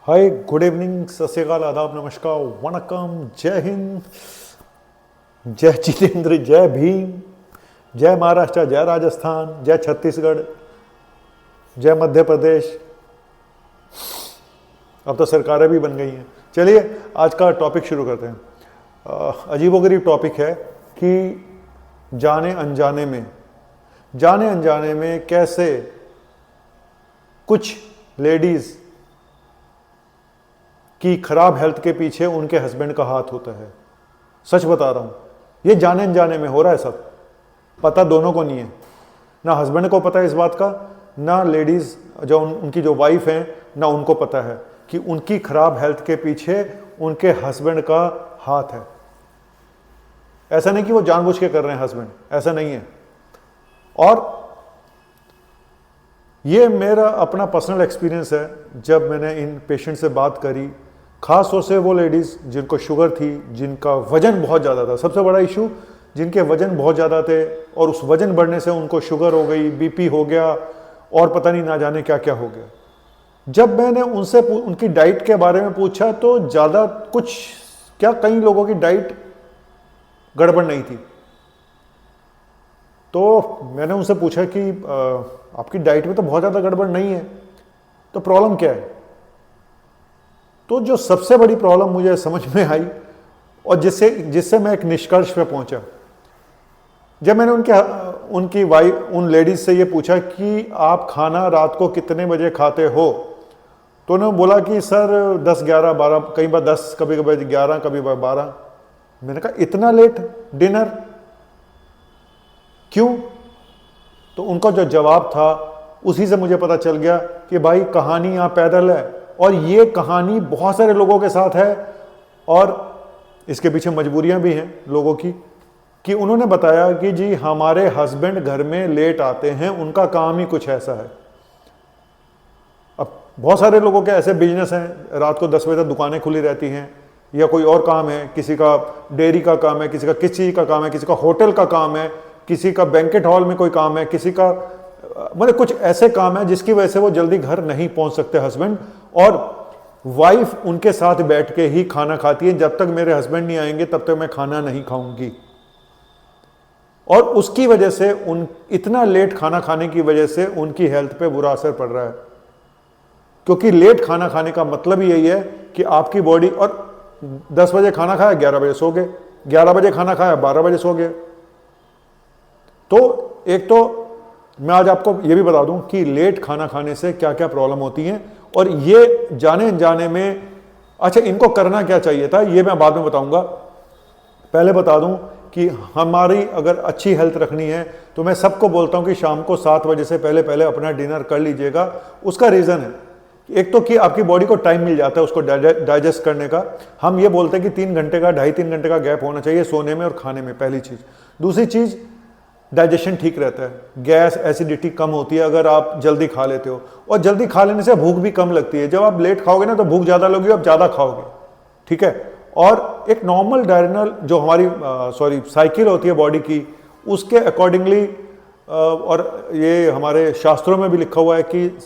हाय, good evening, सत श्री अकाल, आदाब, नमस्कार, वणकम, जय हिंद, जय जितेंद्र, जय भीम, जय महाराष्ट्र, जय राजस्थान, जय छत्तीसगढ़, जय मध्य प्रदेश। अब तो सरकारें भी बन गई हैं। चलिए आज का टॉपिक शुरू करते हैं। अजीबोगरीब टॉपिक है कि जाने अनजाने में कैसे कुछ लेडीज़ कि खराब हेल्थ के पीछे उनके हस्बैंड का हाथ होता है। सच बता रहा हूं, ये जाने अनजाने में हो रहा है। सब पता दोनों को नहीं है, ना हस्बैंड को पता है इस बात का, ना लेडीज जो उनकी जो वाइफ हैं ना उनको पता है कि उनकी खराब हेल्थ के पीछे उनके हस्बैंड का हाथ है। ऐसा नहीं कि वो जानबूझ के कर रहे हैं हस्बैंड, ऐसा नहीं है। और ये मेरा अपना पर्सनल एक्सपीरियंस है। जब मैंने इन पेशेंट से बात करी, खास तौर से वो लेडीज़ जिनको शुगर थी, जिनका वजन बहुत ज़्यादा था, सबसे बड़ा इशू जिनके वजन बहुत ज़्यादा थे और उस वजन बढ़ने से उनको शुगर हो गई, बीपी हो गया और पता नहीं ना जाने क्या क्या हो गया। जब मैंने उनसे उनकी डाइट के बारे में पूछा तो ज़्यादा कुछ क्या, कई लोगों की डाइट गड़बड़ नहीं थी। तो मैंने उनसे पूछा कि आपकी डाइट में तो बहुत ज़्यादा गड़बड़ नहीं है, तो प्रॉब्लम क्या है? तो जो सबसे बड़ी प्रॉब्लम मुझे समझ में आई और जिससे मैं एक निष्कर्ष पे पहुंचा, जब मैंने उनकी वाइफ उन लेडीज से ये पूछा कि आप खाना रात को कितने बजे खाते हो, तो उन्होंने बोला कि सर 10, 11, 12, कई बार 10, कभी कभी 11, कभी 12। मैंने कहा इतना लेट डिनर क्यों? तो उनका जो जवाब था उसी से मुझे पता चल गया कि भाई कहानी यहाँ पैदल है और ये कहानी बहुत सारे लोगों के साथ है और इसके पीछे मजबूरियां भी हैं लोगों की। कि उन्होंने बताया कि जी हमारे हस्बैंड घर में लेट आते हैं, उनका काम ही कुछ ऐसा है। अब बहुत सारे लोगों के ऐसे बिजनेस हैं, रात को 10 बजे तक दुकानें खुली रहती हैं, या कोई और काम है, किसी का डेयरी का काम है, किसी का किस चीज़ का काम है, किसी का होटल का काम है, किसी का बैंकेट हॉल में कोई काम है, किसी का मतलब कुछ ऐसे काम है जिसकी वजह से वो जल्दी घर नहीं पहुंच सकते हस्बैंड, और वाइफ उनके साथ बैठ के ही खाना खाती है। जब तक मेरे हस्बैंड नहीं आएंगे तब तक मैं खाना नहीं खाऊंगी। और उसकी वजह से इतना लेट खाना खाने की वजह से उनकी हेल्थ पे बुरा असर पड़ रहा है। क्योंकि लेट खाना खाने का मतलब ही यही है कि आपकी बॉडी, और 10 बजे खाना खाया 11 बजे सो गए, 11 बजे खाना खाया 12 बजे सो गए। तो एक तो मैं आज आपको ये भी बता दूं कि लेट खाना खाने से क्या क्या प्रॉब्लम होती हैं, और ये जाने अनजाने में, अच्छा इनको करना क्या चाहिए था ये मैं बाद में बताऊंगा। पहले बता दूं कि हमारी अगर अच्छी हेल्थ रखनी है तो मैं सबको बोलता हूं कि शाम को 7 बजे से पहले पहले अपना डिनर कर लीजिएगा। उसका रीज़न है एक तो कि आपकी बॉडी को टाइम मिल जाता है उसको डाइजेस्ट करने का। हम ये बोलते हैं कि 3 घंटे का, 2.5-3 घंटे का गैप होना चाहिए सोने में और खाने में, पहली चीज़। दूसरी चीज़, डाइजेशन ठीक रहता है, गैस एसिडिटी कम होती है अगर आप जल्दी खा लेते हो, और जल्दी खा लेने से भूख भी कम लगती है। जब आप लेट खाओगे ना तो भूख ज़्यादा लगेगी, आप ज़्यादा खाओगे, ठीक है। और एक नॉर्मल डायरनल जो हमारी साइकिल होती है बॉडी की, उसके अकॉर्डिंगली, और ये हमारे शास्त्रों में भी लिखा हुआ है कि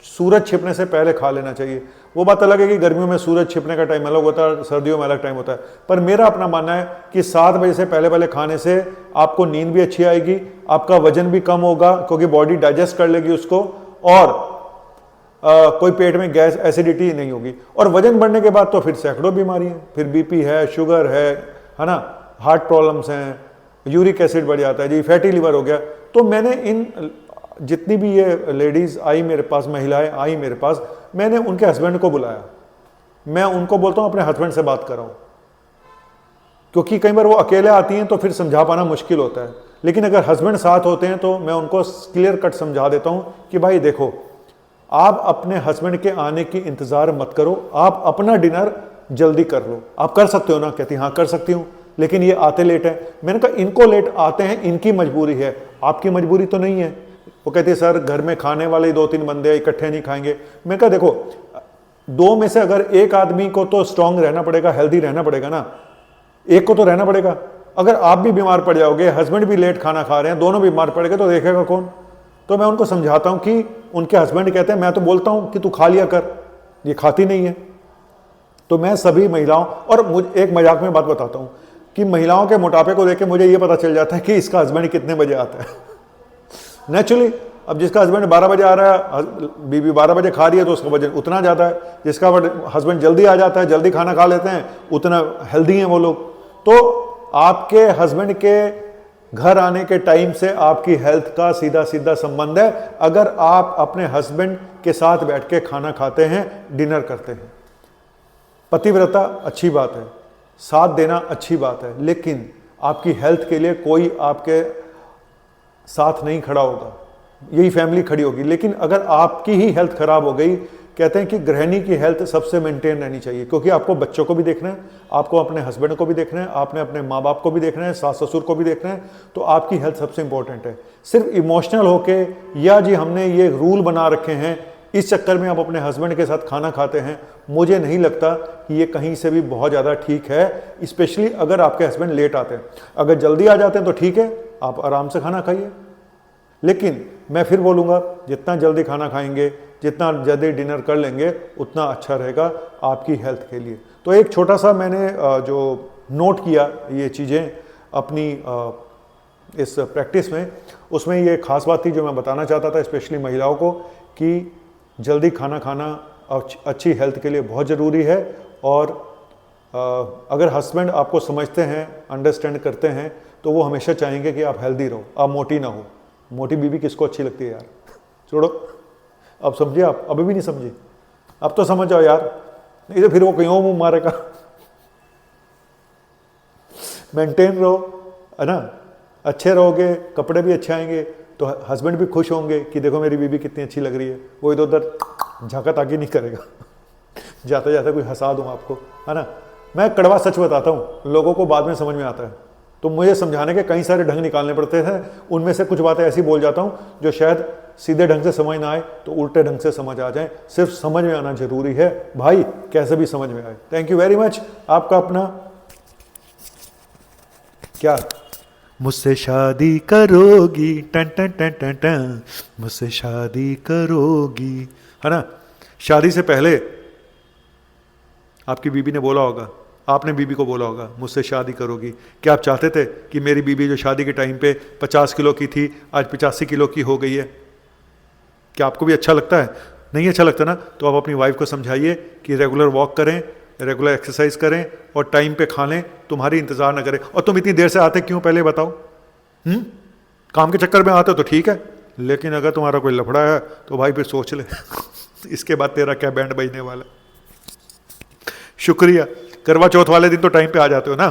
सूरज छिपने से पहले खा लेना चाहिए। वो बात अलग है कि गर्मियों में सूरज छिपने का टाइम अलग होता है, सर्दियों में अलग टाइम होता है, पर मेरा अपना मानना है कि 7 बजे से पहले पहले खाने से आपको नींद भी अच्छी आएगी, आपका वजन भी कम होगा क्योंकि बॉडी डाइजेस्ट कर लेगी उसको, और कोई पेट में गैस एसिडिटी नहीं होगी। और वजन बढ़ने के बाद तो फिर सैकड़ों बीमारी हैं, फिर बीपी है, शुगर है ना, हार्ट प्रॉब्लम्स हैं, यूरिक एसिड बढ़ जाता है जी, फैटी लिवर हो गया। तो मैंने इन जितनी भी ये लेडीज़ आई मेरे पास, महिलाएं आई मेरे पास, मैंने उनके हस्बैंड को बुलाया। मैं उनको बोलता हूँ अपने हस्बैंड से बात कराओ, क्योंकि कई बार वो अकेले आती हैं तो फिर समझा पाना मुश्किल होता है। लेकिन अगर हस्बैंड साथ होते हैं तो मैं उनको क्लियर कट समझा देता हूँ कि भाई देखो, आप अपने हस्बैंड के आने की इंतज़ार मत करो, आप अपना डिनर जल्दी कर लो। आप कर सकते हो ना? कहती हाँ कर सकती हूँ, लेकिन ये आते लेट हैं। मैंने कहा इनको लेट आते हैं, इनकी मजबूरी है, आपकी मजबूरी तो नहीं है। वो कहते हैं सर घर में खाने वाले 2-3 बंदे इकट्ठे नहीं खाएंगे। मैंने कहा देखो, 2 में से अगर एक आदमी को तो स्ट्रांग रहना पड़ेगा, हेल्दी रहना पड़ेगा ना, एक को तो रहना पड़ेगा। अगर आप भी बीमार पड़ जाओगे, हस्बैंड भी लेट खाना खा रहे हैं, दोनों बीमार पड़ गए तो देखेगा कौन? तो मैं उनको समझाता हूं कि उनके हस्बैंड कहते हैं, मैं तो बोलता हूं कि तू खा लिया कर, ये खाती नहीं है। तो मैं सभी महिलाओं, और मुझे एक मजाक में बात बताता हूँ कि महिलाओं के मोटापे को देख के मुझे ये पता चल जाता है कि इसका हस्बैंड कितने बजे आता है। नेचुरली, अब जिसका हस्बैंड 12 बजे आ रहा है, बीबी 12 बजे खा रही है तो उसका वजन उतना ज़्यादा है। जिसका हस्बैंड जल्दी आ जाता है, जल्दी खाना खा लेते हैं, उतना हेल्दी हैं वो लोग। तो आपके हस्बैंड के घर आने के टाइम से आपकी हेल्थ का सीधा सीधा संबंध है। अगर आप अपने हस्बैंड के साथ बैठ के खाना खाते हैं, डिनर करते हैं, पतिव्रता अच्छी बात है, साथ देना अच्छी बात है, लेकिन आपकी हेल्थ के लिए कोई आपके साथ नहीं खड़ा होगा, यही फैमिली खड़ी होगी। लेकिन अगर आपकी ही हेल्थ खराब हो गई, कहते हैं कि गृहिणी की हेल्थ सबसे मेंटेन रहनी चाहिए, क्योंकि आपको बच्चों को भी देखना है, आपको अपने हस्बैंड को भी देखना है, आपने अपने माँ बाप को भी देखना है, सास ससुर को भी देखना है। तो आपकी हेल्थ सबसे इंपॉर्टेंट है। सिर्फ इमोशनल होके या जी हमने ये रूल बना रखे हैं, इस चक्कर में आप अपने हस्बैंड के साथ खाना खाते हैं, मुझे नहीं लगता कि ये कहीं से भी बहुत ज़्यादा ठीक है। स्पेशली अगर आपके हस्बैंड लेट आते हैं। अगर जल्दी आ जाते हैं तो ठीक है, आप आराम से खाना खाइए। लेकिन मैं फिर बोलूँगा, जितना जल्दी खाना खाएंगे, जितना जल्दी डिनर कर लेंगे, उतना अच्छा रहेगा आपकी हेल्थ के लिए। तो एक छोटा सा मैंने जो नोट किया ये चीज़ें अपनी इस प्रैक्टिस में, उसमें ये खास बात थी जो मैं बताना चाहता था स्पेशली महिलाओं को, कि जल्दी खाना खाना अच्छी हेल्थ के लिए बहुत ज़रूरी है। और अगर हस्बैंड आपको समझते हैं, अंडरस्टैंड करते हैं, तो वो हमेशा चाहेंगे कि आप हेल्दी रहो, आप मोटी ना हो। मोटी बीवी किसको अच्छी लगती है यार, छोड़ो। अब समझिए, आप अभी भी नहीं समझे, अब तो समझ जाओ यार, नहीं तो फिर वो कहीं और मुंह मारेगा। मेंटेन रहो, है ना, अच्छे रहोगे, कपड़े भी अच्छे आएंगे, तो हस्बैंड भी खुश होंगे कि देखो मेरी बीवी कितनी अच्छी लग रही है। वो इधर उधर झांका ताकी नहीं करेगा। जाते जाते कोई हंसा दूँ आपको, है ना। मैं कड़वा सच बताता हूँ, लोगों को बाद में समझ में आता है, तो मुझे समझाने के कई सारे ढंग निकालने पड़ते हैं। उनमें से कुछ बातें ऐसी बोल जाता हूँ जो शायद सीधे ढंग से समझ ना आए, तो उल्टे ढंग से समझ आ जाए। सिर्फ समझ में आना जरूरी है भाई, कैसे भी समझ में आए। Thank you very much. आपका अपना क्या, मुझसे शादी करोगी, टन टन टन टन टन, मुझसे शादी करोगी, है ना। शादी से पहले आपकी बीबी ने बोला होगा, आपने बीबी को बोला होगा मुझसे शादी करोगी। क्या आप चाहते थे कि मेरी बीबी जो शादी के टाइम पे 50 किलो की थी, आज 85 किलो की हो गई है? क्या आपको भी अच्छा लगता है? नहीं अच्छा लगता ना, तो आप अपनी वाइफ को समझाइए कि रेगुलर वॉक करें, रेगुलर एक्सरसाइज करें और टाइम पे खा लें, तुम्हारी इंतजार ना करें। और तुम इतनी देर से आते क्यों, पहले बताओ। काम के चक्कर में आते तो ठीक है, लेकिन अगर तुम्हारा कोई लफड़ा है तो भाई फिर सोच ले। इसके बाद तेरा क्या बैंड बजने वाला। शुक्रिया। करवा चौथ वाले दिन तो टाइम पे आ जाते हो ना।